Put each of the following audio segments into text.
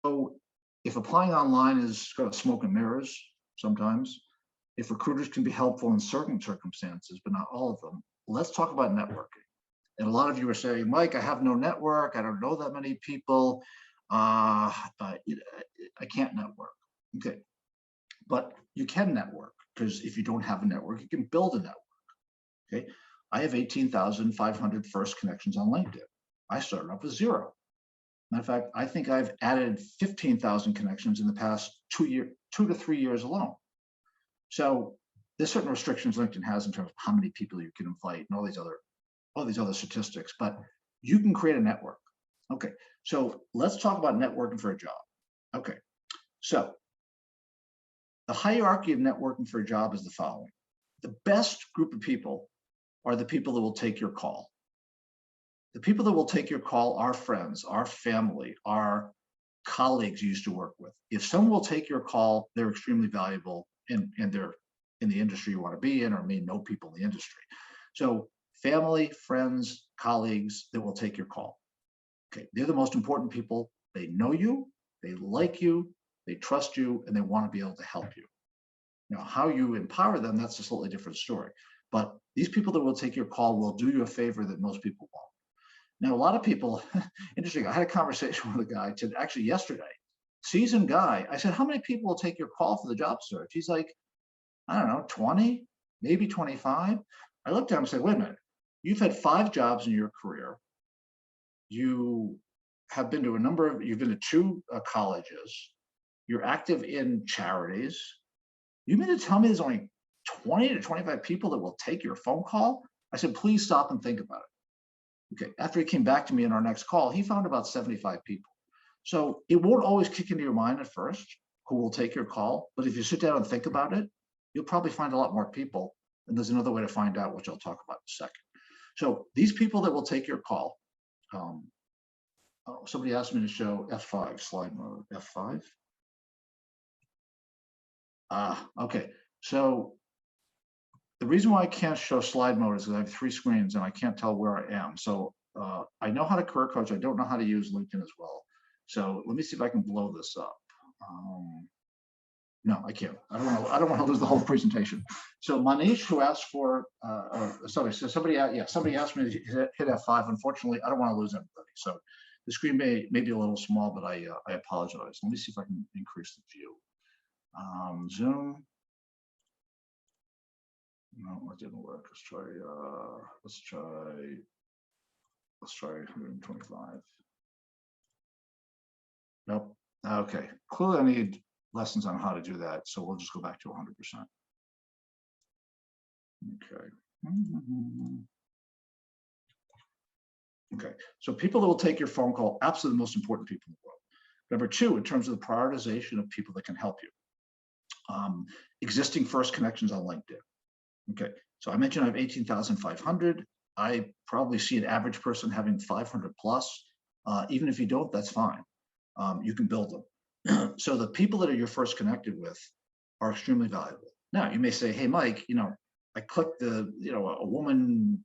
So if applying online is got smoke and mirrors sometimes, if recruiters can be helpful in certain circumstances, but not all of them, let's talk about networking. And a lot of you are saying, Mike, I have no network. I don't know that many people. I can't network. Okay, but you can network because if you don't have a network, you can build a network. Okay, I have 18,500 first connections on LinkedIn. I started off with 0. Matter of fact, I think I've added 15,000 connections in the past 2 to 3 years alone. So there's certain restrictions LinkedIn has in terms of how many people you can invite and all these other statistics, but you can create a network. Okay, so let's talk about networking for a job. Okay, so the hierarchy of networking for a job is the following. The best group of people are the people that will take your call. The people that will take your call are friends, our family, our colleagues you used to work with. If someone will take your call, they're extremely valuable and they're in the industry you want to be in or may know people in the industry. So family, friends, colleagues that will take your call. Okay, they're the most important people. They know you, they like you, they trust you, and they want to be able to help you. Now, how you empower them, that's a slightly different story. But these people that will take your call will do you a favor that most people won't. Now, a lot of people, interesting, I had a conversation with a guy actually yesterday, seasoned guy. I said, how many people will take your call for the job search? He's like, I don't know, 20, maybe 25. I looked at him and said, wait a minute, you've had 5 jobs in your career. You have been to you've been to 2 colleges. You're active in charities. You mean to tell me there's only 20 to 25 people that will take your phone call? I said, please stop and think about it. Okay, after he came back to me in our next call, he found about 75 people. So it won't always kick into your mind at first who will take your call, but if you sit down and think about it, you'll probably find a lot more people. And there's another way to find out, which I'll talk about in a second. So these people that will take your call, somebody asked me to show F5 slide mode, F5. Okay, so the reason why I can't show slide mode is because I have 3 screens and I can't tell where I am. So I know how to career coach. I don't know how to use LinkedIn as well. So let me see if I can blow this up. No, I can't. I don't want to lose the whole presentation. So Manish, who asked for, sorry, so somebody asked me to hit F5. Unfortunately, I don't want to lose everybody. So the screen may be a little small, but I apologize. Let me see if I can increase the view. Zoom. No, it didn't work. Let's try 125. Nope. Okay. Clearly I need lessons on how to do that. So we'll just go back to 100%. Okay. Okay. So people that will take your phone call, absolutely the most important people in the world. Number 2, in terms of the prioritization of people that can help you. Existing first connections on LinkedIn. Okay, so I mentioned I have 18,500. I probably see an average person having 500 plus. Even if you don't, that's fine. You can build them. So the people that are you're first connected with are extremely valuable. Now you may say, hey, Mike, I clicked a woman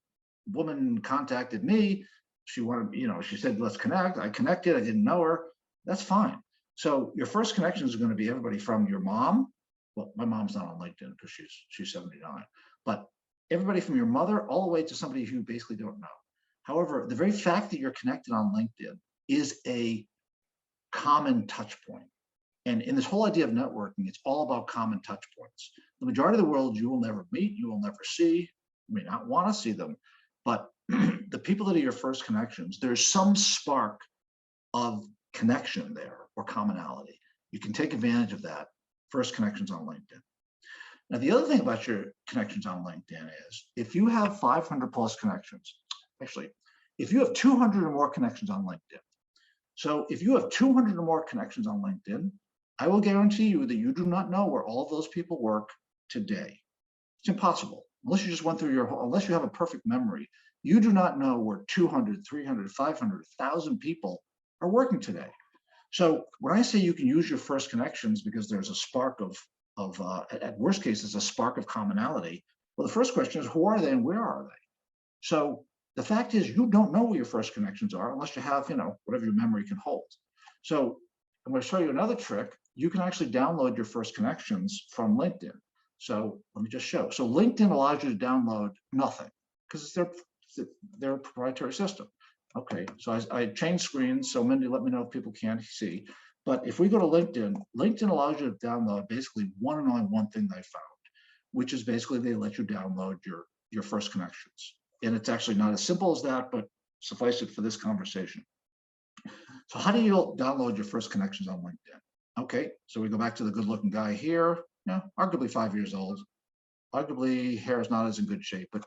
contacted me. She wanted, she said, let's connect. I connected. I didn't know her. That's fine. So your first connections are going to be everybody from your mom. Well, my mom's not on LinkedIn because she's 79, but everybody from your mother all the way to somebody who you basically don't know. However, the very fact that you're connected on LinkedIn is a common touch point. And in this whole idea of networking, it's all about common touch points. The majority of the world you will never meet, you will never see, you may not want to see them, but the people that are your first connections, there's some spark of connection there or commonality. You can take advantage of that. First connections on LinkedIn. Now, the other thing about your connections on LinkedIn is if you have 500 plus connections, actually, if you have 200 or more connections on LinkedIn. So if you have 200 or more connections on LinkedIn, I will guarantee you that you do not know where all of those people work today. It's impossible. Unless you just went through unless you have a perfect memory, you do not know where 200, 300, 500, 1,000 people are working today. So when I say you can use your first connections because there's a spark of at worst case, there's a spark of commonality. Well, the first question is, who are they and where are they? So the fact is, you don't know where your first connections are unless you have, whatever your memory can hold. So I'm going to show you another trick. You can actually download your first connections from LinkedIn. So let me just show. So LinkedIn allows you to download nothing because it's their proprietary system. Okay, so I changed screens. So Mindy, let me know if people can't see. But if we go to LinkedIn, LinkedIn allows you to download basically one and only one thing they found, which is basically they let you download your first connections. And it's actually not as simple as that, but suffice it for this conversation. So how do you download your first connections on LinkedIn? Okay, so we go back to the good-looking guy here. Yeah, arguably 5 years old. Arguably hair is not as in good shape, but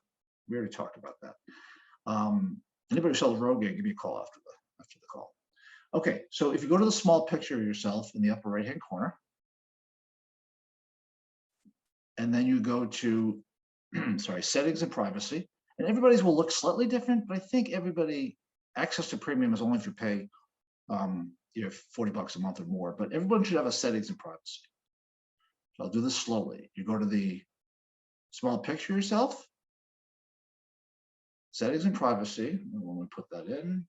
we already talked about that. Anybody who sells Rogaine, give me a call after the call. Okay, so if you go to the small picture of yourself in the upper right-hand corner, and then you go to, sorry, settings and privacy, and everybody's will look slightly different, but I think everybody, access to premium is only if you pay you know, $40 a month or more, but everyone should have a settings and privacy. So I'll do this slowly. You go to the small picture yourself, settings and privacy, and when we put that in,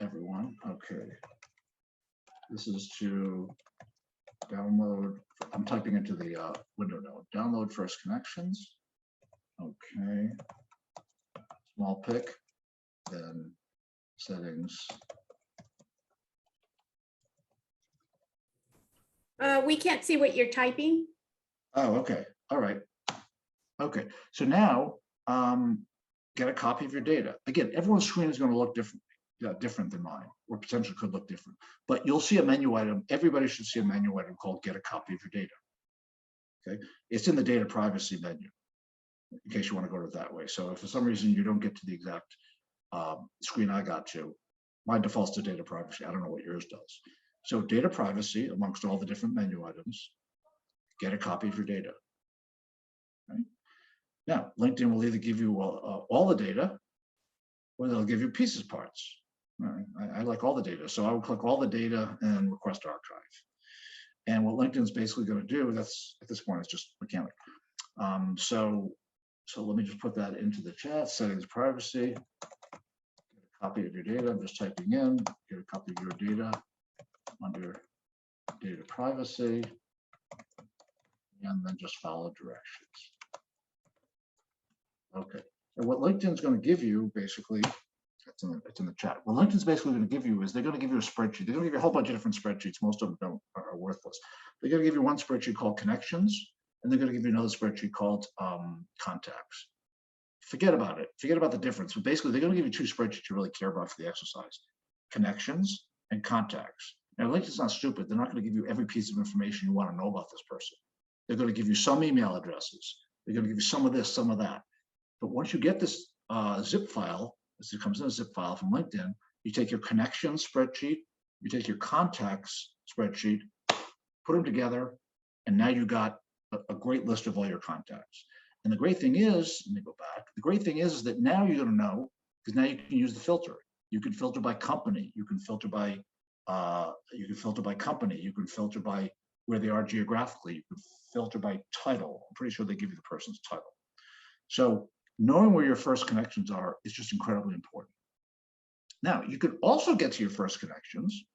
everyone, okay. This is to download, I'm typing into the window now, download first connections, okay, small pic, then settings. We can't see what you're typing. Oh, okay, all right. Okay, so now get a copy of your data. Again, everyone's screen is going to look different than mine, or potentially could look different. But you'll see a menu item. Everybody should see a menu item called "Get a copy of your data." Okay, it's in the data privacy menu, in case you want to go to it that way. So if for some reason you don't get to the exact screen I got to, mine defaults to data privacy. I don't know what yours does. So data privacy, amongst all the different menu items, get a copy of your data. Okay? Now, LinkedIn will either give you all the data, or they'll give you pieces parts. Right? I like all the data, so I would click all the data and request archive. And what LinkedIn's basically going to do, that's at this point, it's just mechanic. So let me just put that into the chat. Settings, privacy. Get a copy of your data. I'm just typing in. Get a copy of your data under data privacy, and then just follow directions. Okay. And what LinkedIn's going to give you, basically, it's in the chat. What LinkedIn's basically going to give you is they're going to give you a spreadsheet. They're going to give you a whole bunch of different spreadsheets. Most of them are worthless. They're going to give you one spreadsheet called connections, and they're going to give you another spreadsheet called contacts. Forget about it. Forget about the difference. But basically, they're going to give you two spreadsheets you really care about for the exercise: connections and contacts. Now, LinkedIn's not stupid. They're not going to give you every piece of information you want to know about this person. They're going to give you some email addresses. They're going to give you some of this, some of that. But once you get this zip file, as it comes in a zip file from LinkedIn, you take your connections spreadsheet, you take your contacts spreadsheet, put them together, and now you got a great list of all your contacts. And the great thing is, let me go back. The great thing is that now you're going to know, because now you can use the filter. You can filter by company. You can filter by company. You can filter by where they are geographically. You can filter by title. I'm pretty sure they give you the person's title. So knowing where your first connections are is just incredibly important. Now, you could also get to your first connections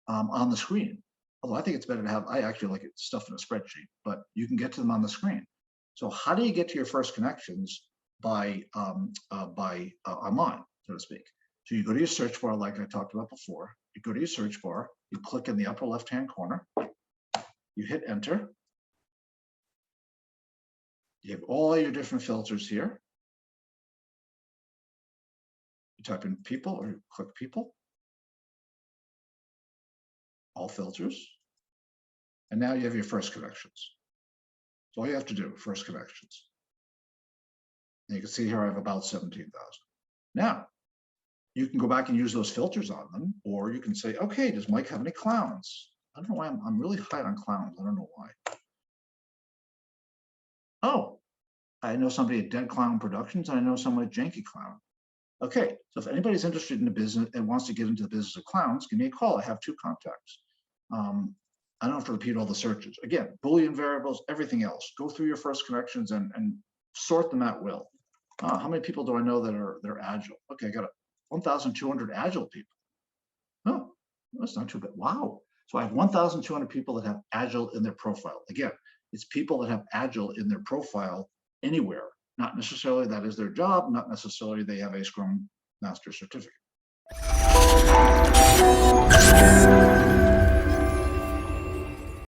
on the screen. Although I think it's better to have, I actually like it stuffed in a spreadsheet, but you can get to them on the screen. So how do you get to your first connections by online, so to speak? So you go to your search bar, like I talked about before. You go to your search bar, you click in the upper left-hand corner, you hit enter. You have all your different filters here. You type in people or you click people, all filters, and now you have your first connections. So all you have to do, first connections. And you can see here I have about 17,000. Now, you can go back and use those filters on them, or you can say, okay, does Mike have any clowns? I don't know why I'm really high on clowns. I don't know why. Oh, I know somebody at Dead Clown Productions, and I know someone at Janky Clown. Okay, so if anybody's interested in the business and wants to get into the business of clowns, give me a call. I have 2 contacts. I don't have to repeat all the searches. Again, Boolean variables, everything else. Go through your first connections and sort them at will. How many people do I know that are Agile? Okay, I got 1,200 Agile people. Oh, That's not too bad. Wow. So I have 1,200 people that have Agile in their profile. Again, it's people that have Agile in their profile anywhere. Not necessarily that is their job, not necessarily they have a Scrum Master certificate.